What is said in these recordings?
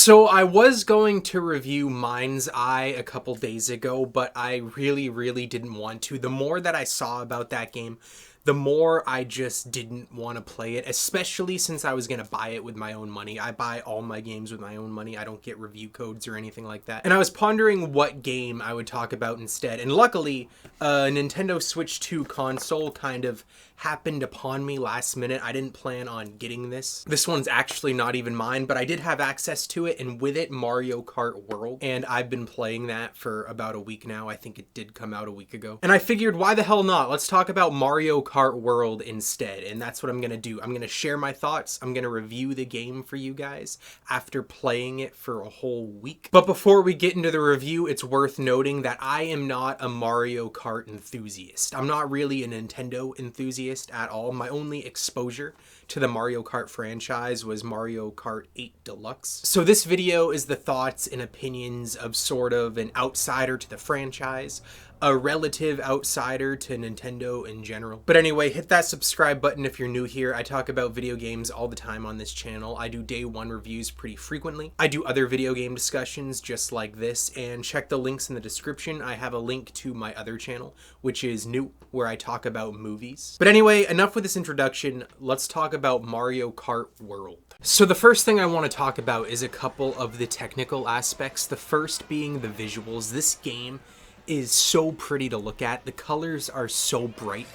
So I was going to review Mind's Eye a couple days ago, but I really didn't want to. The more that I saw about that game, the more I just didn't want to play it, especially since I was going to buy it with my own money. I buy all my games with my own money. I don't get review codes or anything like that. And I was pondering what game I would talk about instead. And luckily, a Nintendo Switch 2 console kind of happened upon me last minute. I didn't plan on getting this. This one's actually not even mine, but I did have access to it, and with it, Mario Kart World. And I've been playing that for about a week now. I think it did come out a week ago. And I figured, why the hell not? Let's talk about Mario Kart World instead. And that's what I'm gonna do. I'm gonna share my thoughts. I'm gonna review the game for you guys after playing it for a whole week. But before we get into the review, it's worth noting that I am not a Mario Kart enthusiast. I'm not really a Nintendo enthusiast at all. My only exposure to the Mario Kart franchise was Mario Kart 8 Deluxe. So this video is the thoughts and opinions of sort of an outsider to the franchise, a relative outsider to Nintendo in general. But anyway, hit that subscribe button if you're new here. I talk about video games all the time on this channel. I do day one reviews pretty frequently. I do other video game discussions just like this, and check the links in the description. I have a link to my other channel, which is new, where I talk about movies. But anyway, enough with this introduction. Let's talk about Mario Kart World. So the first thing I want to talk about is a couple of the technical aspects. The first being the visuals. This game is so pretty to look at. The colors are so bright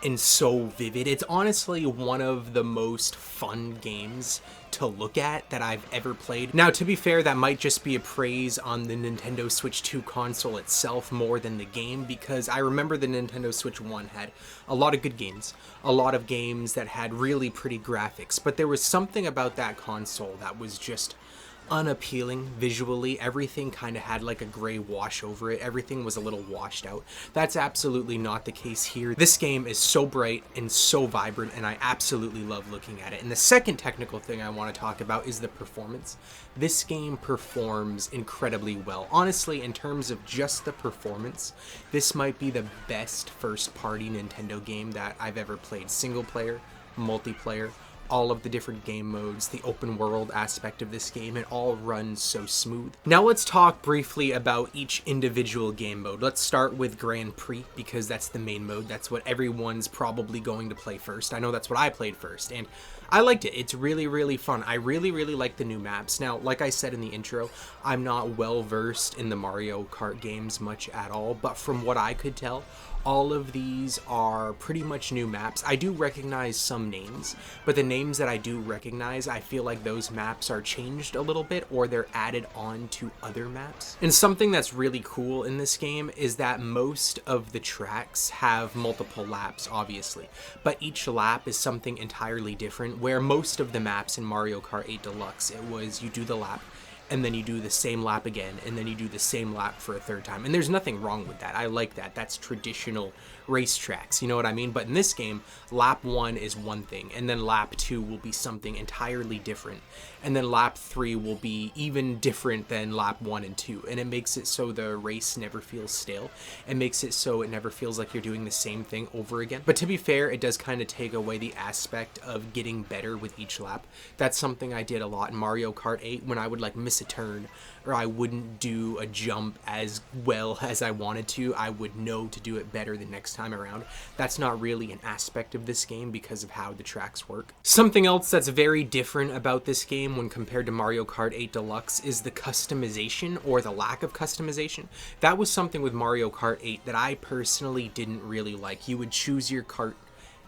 and so vivid. It's honestly one of the most fun games to look at that I've ever played. Now, to be fair, that might just be a praise on the Nintendo Switch 2 console itself more than the game, because I remember the Nintendo Switch 1 had a lot of good games, a lot of games that had really pretty graphics, but there was something about that console that was just unappealing visually. Everything kind of had like a gray wash over it. Everything was a little washed out. That's absolutely not the case here. This game is so bright and so vibrant, and I absolutely love looking at it. And the second technical thing I want to talk about is the performance. This game performs incredibly well. Honestly, in terms of just the performance, this might be the best first-party Nintendo game that I've ever played. Single player, multiplayer, all of the different game modes, the open world aspect of this game, it all runs so smooth. Now let's talk briefly about each individual game mode. Let's start with Grand Prix, because that's the main mode. That's what everyone's probably going to play first. I know that's what I played first, and I liked it. It's really fun. I really like the new maps. Now, like I said in the intro, I'm not well versed in the Mario Kart games much at all, but from what I could tell, all of these are pretty much new maps. I do recognize some names, but the names that I do recognize, I feel like those maps are changed a little bit, or they're added on to other maps. And something that's really cool in this game is that most of the tracks have multiple laps, obviously, but each lap is something entirely different, where most of the maps in Mario Kart 8 Deluxe, it was you do the lap, and then you do the same lap again, and then you do the same lap for a third time. And there's nothing wrong with that. I like that. That's traditional racetracks, you know what I mean? But in this game, lap 1 is one thing, and then lap 2 will be something entirely different, and then lap 3 will be even different than lap 1 and 2, and it makes it so the race never feels stale. It makes it so it never feels like you're doing the same thing over again. But to be fair, it does kind of take away the aspect of getting better with each lap. That's something I did a lot in Mario Kart 8 when I would like miss a turn, or I wouldn't do a jump as well as I wanted to. I would know to do it better the next time around. That's not really an aspect of this game because of how the tracks work. Something else that's very different about this game when compared to Mario Kart 8 Deluxe is the customization, or the lack of customization. That was something with Mario Kart 8 that I personally didn't really like. You would choose your kart,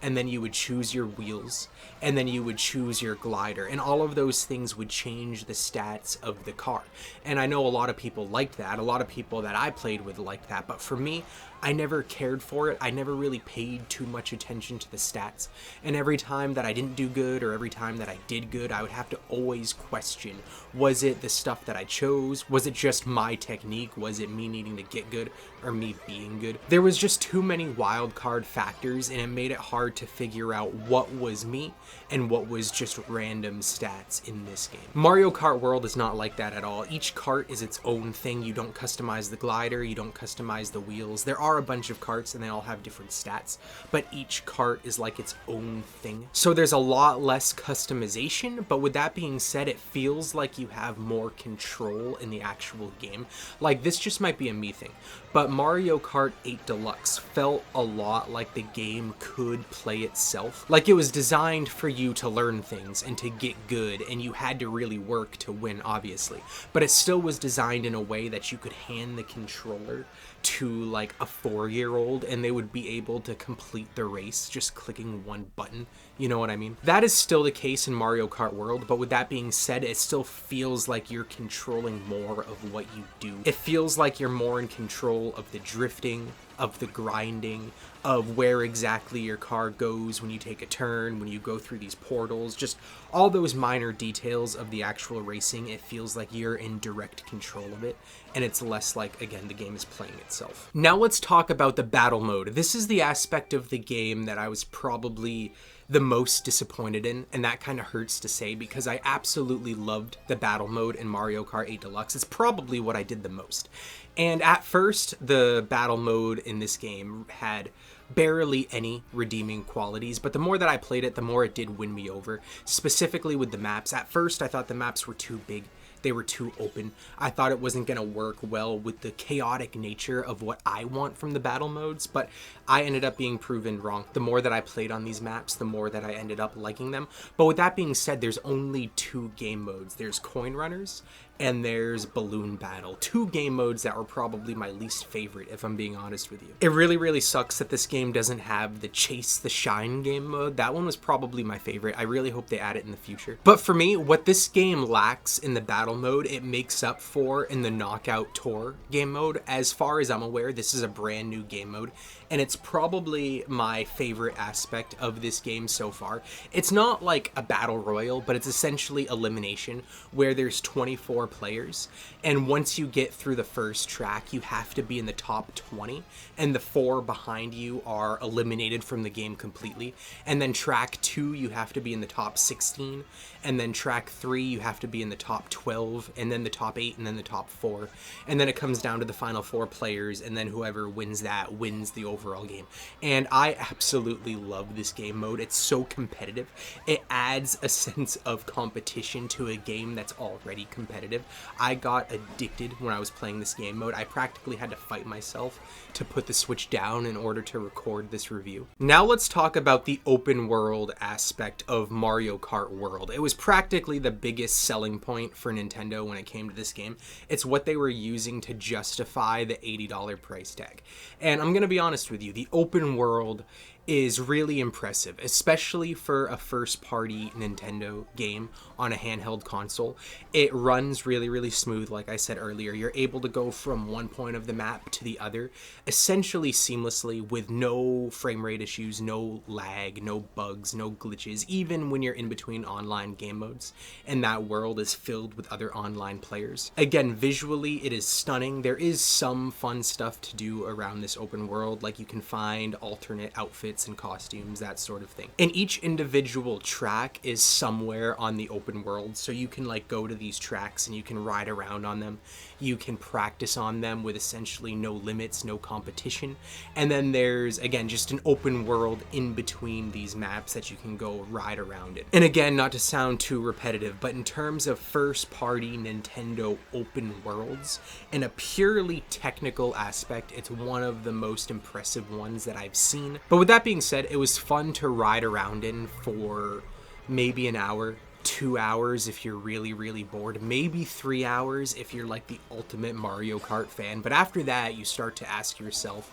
and then you would choose your wheels, and then you would choose your glider, and all of those things would change the stats of the car. And I know a lot of people liked that. A lot of people that I played with liked that, but for me, I never cared for it. I never really paid too much attention to the stats. And every time that I didn't do good, or every time that I did good, I would have to always question, was it the stuff that I chose? Was it just my technique? Was it me needing to get good, or me being good? There was just too many wild card factors, and it made it hard to figure out what was me and what was just random stats in this game. Mario Kart World is not like that at all. Each kart is its own thing. You don't customize the glider, you don't customize the wheels. There are a bunch of karts and they all have different stats, but each kart is like its own thing. So there's a lot less customization, but with that being said, it feels like you have more control in the actual game. Like, this just might be a me thing, but Mario Kart 8 Deluxe felt a lot like the game could play itself. Like, it was designed for you to learn things and to get good, and you had to really work to win, obviously. But it still was designed in a way that you could hand the controller to like a 4-year-old and they would be able to complete the race just clicking one button. You know what I mean? That is still the case in Mario Kart World, but with that being said, it still feels like you're controlling more of what you do. It feels like you're more in control of the drifting, of the grinding, of where exactly your car goes when you take a turn, when you go through these portals, just all those minor details of the actual racing. It feels like you're in direct control of it, and it's less like, again, the game is playing itself. Now let's talk about the battle mode. This is the aspect of the game that I was probably the most disappointed in, and that kind of hurts to say because I absolutely loved the battle mode in Mario Kart 8 Deluxe. It's probably what I did the most. And at first, the battle mode in this game had barely any redeeming qualities, but the more that I played it, the more it did win me over, specifically with the maps. At first, I thought the maps were too big. They were too open. I thought it wasn't going to work well with the chaotic nature of what I want from the battle modes, but I ended up being proven wrong. The more that I played on these maps, the more that I ended up liking them. But with that being said, there's only 2 game modes. There's Coin Runners and there's Balloon Battle. 2 game modes that were probably my least favorite, if I'm being honest with you. It really, really sucks that this game doesn't have the Chase the Shine game mode. That one was probably my favorite. I really hope they add it in the future. But for me, what this game lacks in the battle mode, it makes up for in the Knockout Tour game mode. As far as I'm aware, this is a brand new game mode, and it's probably my favorite aspect of this game so far. It's not like a battle royal, but it's essentially elimination, where there's 24 players, and once you get through the first track, you have to be in the top 20, and the 4 behind you are eliminated from the game completely. And then track 2, you have to be in the top 16, and then track 3, you have to be in the top 12, and then the top 8, and then the top 4, and then it comes down to the final 4 players, and then whoever wins that wins the overall game. And I absolutely love this game mode. It's so competitive. It adds a sense of competition to a game that's already competitive. I got addicted when I was playing this game mode. I practically had to fight myself to put the Switch down in order to record this review. Now let's talk about the open world aspect of Mario Kart World. It was practically the biggest selling point for Nintendo when it came to this game. It's what they were using to justify the $80 price tag. And I'm gonna be honest with you, the open world is really impressive, especially for a first-party Nintendo game on a handheld console. It runs really, really smooth, like I said earlier. You're able to go from one point of the map to the other, essentially seamlessly, with no frame rate issues, no lag, no bugs, no glitches, even when you're in between online game modes, and that world is filled with other online players. Again, visually, it is stunning. There is some fun stuff to do around this open world, like you can find alternate outfits and costumes, that sort of thing. And each individual track is somewhere on the open world, so you can like go to these tracks and you can ride around on them. You can practice on them with essentially no limits, no competition. And then there's, again, just an open world in between these maps that you can go ride around in. And again, not to sound too repetitive, but in terms of first-party Nintendo open worlds, in a purely technical aspect, it's one of the most impressive ones that I've seen. But with that being said, it was fun to ride around in for maybe an hour, 2 hours if you're really, really bored, maybe 3 hours if you're like the ultimate Mario Kart fan. But after that, you start to ask yourself,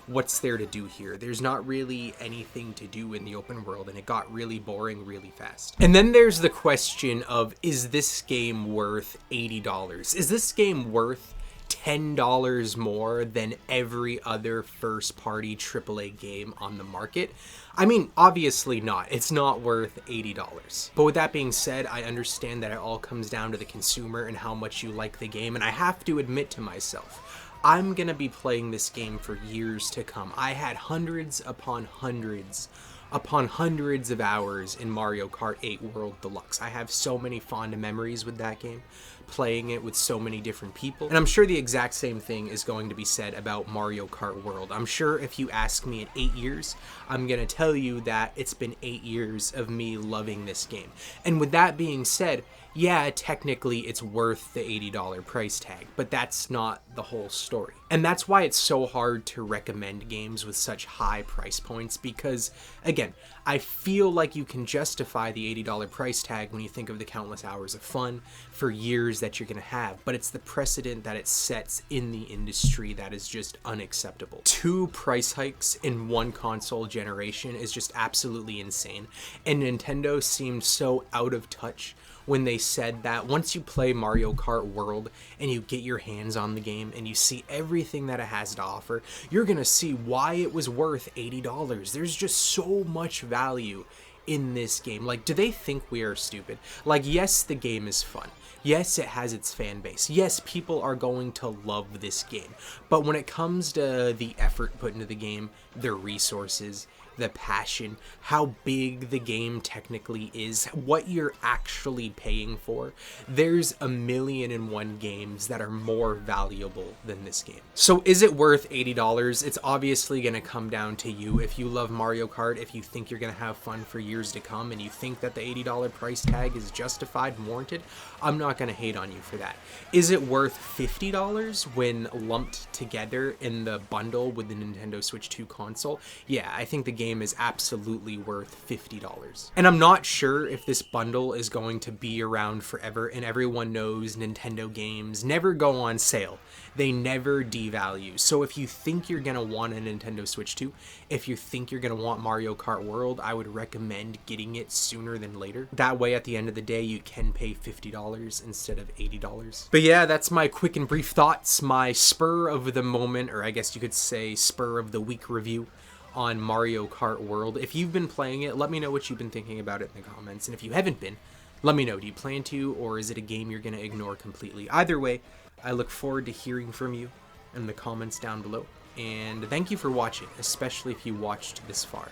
what's there to do here? There's not really anything to do in the open world, and it got really boring really fast. And then there's the question of, is this game worth $80? Is this game worth $10 more than every other first-party AAA game on the market? I mean, obviously not. It's not worth $80. But with that being said, I understand that it all comes down to the consumer and how much you like the game, and I have to admit to myself, I'm gonna be playing this game for years to come. I had hundreds upon hundreds upon hundreds of hours in Mario Kart 8 World Deluxe. I have so many fond memories with that game, playing it with so many different people. And I'm sure the exact same thing is going to be said about Mario Kart World. I'm sure if you ask me in 8 years, I'm going to tell you that it's been 8 years of me loving this game. And with that being said, yeah, technically it's worth the $80 price tag, but that's not the whole story. And that's why it's so hard to recommend games with such high price points, because, again, I feel like you can justify the $80 price tag when you think of the countless hours of fun for years that you're going to have, but it's the precedent that it sets in the industry that is just unacceptable. 2 price hikes in 1 console generation is just absolutely insane, and Nintendo seemed so out of touch when they said that once you play Mario Kart World and you get your hands on the game and you see everything that it has to offer, you're gonna see why it was worth $80. There's just so much value in this game. Like, do they think we are stupid? Like, yes, the game is fun. Yes, it has its fan base. Yes, people are going to love this game. But when it comes to the effort put into the game, the resources, the passion, how big the game technically is, what you're actually paying for, there's a million and one games that are more valuable than this game. So is it worth $80? It's obviously going to come down to you. If you love Mario Kart, if you think you're going to have fun for years to come, and you think that the $80 price tag is justified and warranted, I'm not going to hate on you for that. Is it worth $50 when lumped together in the bundle with the Nintendo Switch 2 console? Yeah, I think the game is absolutely worth $50. And I'm not sure if this bundle is going to be around forever, and everyone knows Nintendo games never go on sale. They never devalue. So if you think you're going to want a Nintendo Switch 2, if you think you're going to want Mario Kart World, I would recommend getting it sooner than later. That way, at the end of the day, you can pay $50 instead of $80. But yeah, that's my quick and brief thoughts, my spur of the moment, or I guess you could say spur of the week review on Mario Kart World. If you've been playing it, let me know what you've been thinking about it in the comments. And if you haven't been, let me know. Do you plan to, or is it a game you're going to ignore completely? Either way, I look forward to hearing from you in the comments down below. And thank you for watching, especially if you watched this far.